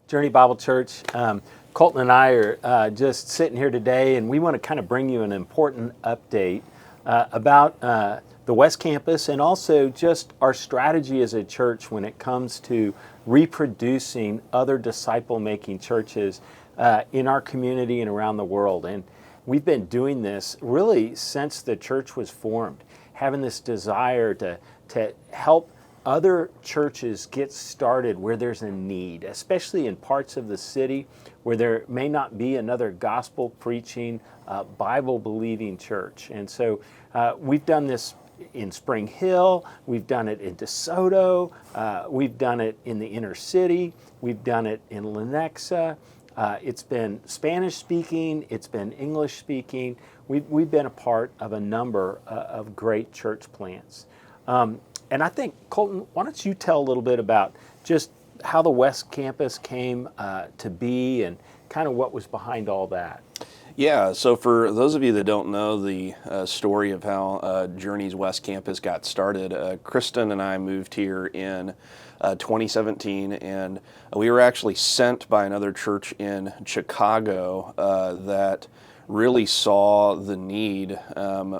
Journey Bible Church. Colton and I are just sitting here today, and we want to kind of bring you an important update about the West Campus and also just our strategy as a church when it comes to reproducing other disciple-making churches in our community and around the world. And we've been doing this really since the church was formed, having this desire to help other churches get started where there's a need, especially in parts of the city where there may not be another gospel preaching, Bible believing church. And so we've done this in Spring Hill, we've done it in DeSoto, we've done it in the inner city, we've done it in Lenexa. It's been Spanish speaking, it's been English speaking. We've been a part of a number of great church plants. And I think, Colton, why don't you tell a little bit about just how the West Campus came to be and kind of what was behind all that? Yeah, so for those of you that don't know the story of how Journey's West Campus got started, Kristen and I moved here in 2017, and we were actually sent by another church in Chicago that really saw the need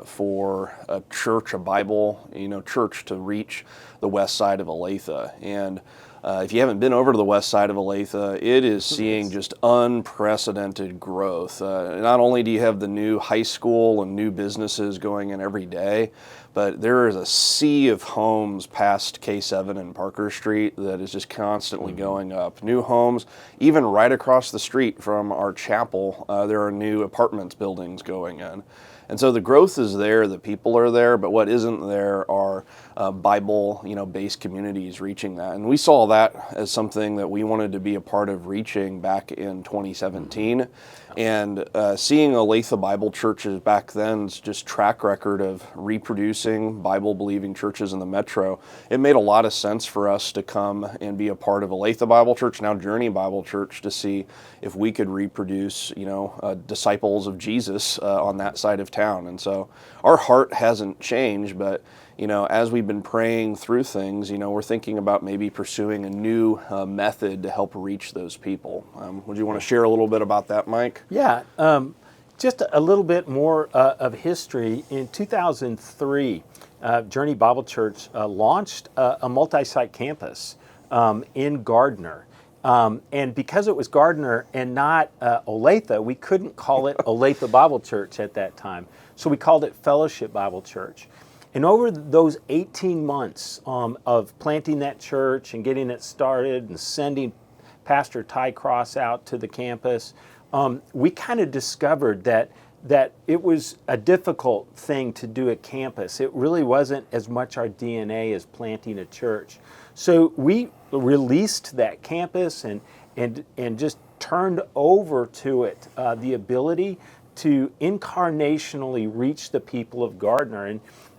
for a church, a Bible, church to reach the west side of Olathe. And if you haven't been over to the west side of Olathe, it is seeing just unprecedented growth. Not only do you have the new high school and new businesses going in every day, but there is a sea of homes past K7 and Parker Street that is just constantly going up. New homes, even right across the street from our chapel, there are new apartments buildings going in. And so the growth is there, the people are there, but what isn't there are Bible, based communities reaching that. And we saw that as something that we wanted to be a part of reaching back in 2017. And seeing Olathe Bible churches back then's just track record of reproducing Bible-believing churches in the metro, it made a lot of sense for us to come and be a part of Olathe Bible Church, now Journey Bible Church, to see if we could reproduce, disciples of Jesus on that side of town. And so our heart hasn't changed, but as we've been praying through things, we're thinking about maybe pursuing a new method to help reach those people. Would you want to share a little bit about that, Mike? Yeah, just a little bit more of history. In 2003, Journey Bible Church launched a multi-site campus in Gardner. And because it was Gardner and not Olathe, we couldn't call it Olathe Bible Church at that time. So we called it Fellowship Bible Church. And over those 18 months of planting that church and getting it started and sending Pastor Ty Cross out to the campus, we kind of discovered that it was a difficult thing to do at campus. It really wasn't as much our DNA as planting a church. So we released that campus and just turned over to it the ability to incarnationally reach the people of Gardner.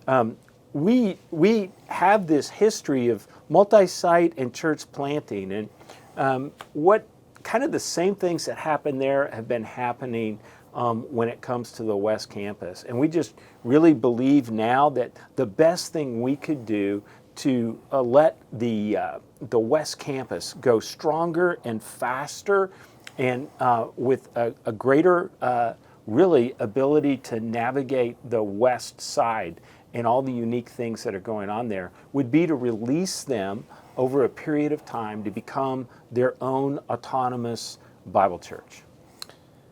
And we have this history of multi-site and church planting, and what kind of the same things that happened there have been happening when it comes to the West Campus. And we just really believe now that the best thing we could do to let the West Campus go stronger and faster and with a greater really ability to navigate the west side and all the unique things that are going on there would be to release them over a period of time to become their own autonomous Bible church.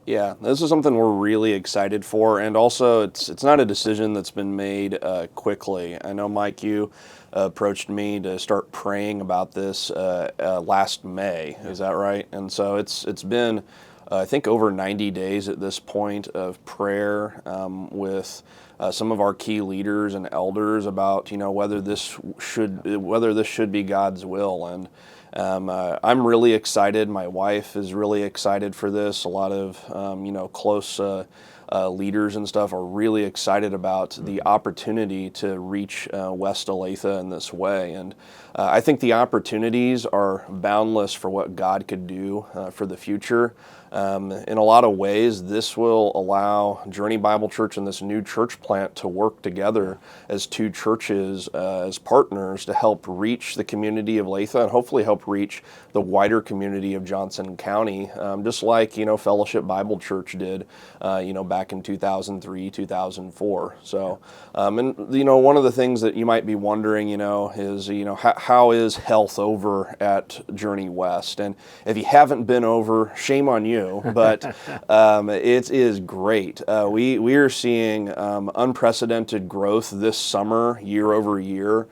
Yeah, this is something we're really excited for, and also it's not a decision that's been made quickly. I know, Mike, you approached me to start praying about this last May. Is that right? And so it's been I think over 90 days at this point of prayer with some of our key leaders and elders about whether this should be God's will. And I'm really excited. My wife is really excited for this. A lot of close leaders and stuff are really excited about the opportunity to reach West Olathe in this way. And I think the opportunities are boundless for what God could do for the future. In a lot of ways, this will allow Journey Bible Church and this new church plant to work together as two churches, as partners, to help reach the community of Olathe and hopefully help reach the wider community of Johnson County, just like, Fellowship Bible Church did, back in 2003, 2004. So, and, one of the things that you might be wondering, is, how is health over at Journey West? And if you haven't been over, shame on you. But it is great. We are seeing unprecedented growth this summer, year over year,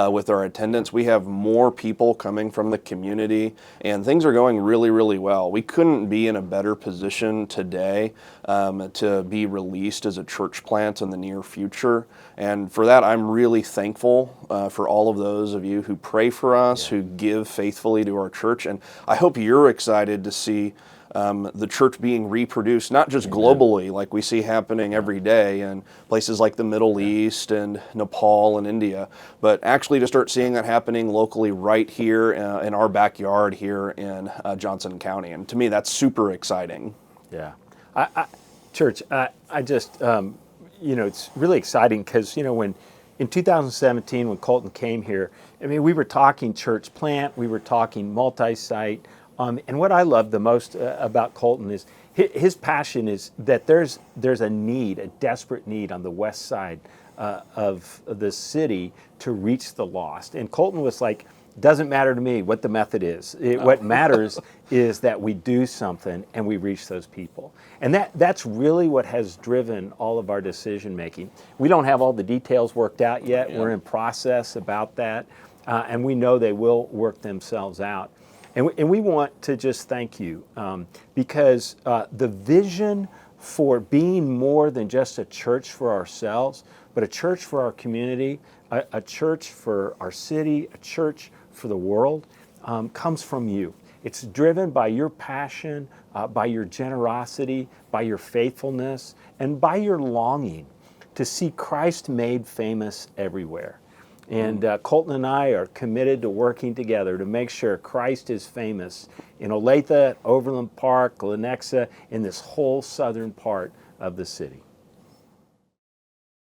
with our attendance. We have more people coming from the community, and things are going really, really well. We couldn't be in a better position today to be released as a church plant in the near future. And for that, I'm really thankful for all of those of you who pray for us, who give faithfully to our church. And I hope you're excited to see the church being reproduced, not just globally like we see happening every day in places like the Middle East and Nepal and India, but actually to start seeing that happening locally right here in our backyard here in Johnson County. And to me, that's super exciting. Yeah. Church, I just, it's really exciting because, when in 2017, when Colton came here, we were talking church plant, we were talking multi-site. And what I love the most about Colton is his passion is that there's a need, a desperate need on the west side of the city to reach the lost. And Colton was like, doesn't matter to me what the method is. What matters is that we do something and we reach those people. And that's really what has driven all of our decision making. We don't have all the details worked out yet. We're in process about that. And we know they will work themselves out. And we want to just thank you because the vision for being more than just a church for ourselves, but a church for our community, a church for our city, a church for the world, comes from you. It's driven by your passion, by your generosity, by your faithfulness, and by your longing to see Christ made famous everywhere. And Colton and I are committed to working together to make sure Christ is famous in Olathe, Overland Park, Lenexa, in this whole southern part of the city.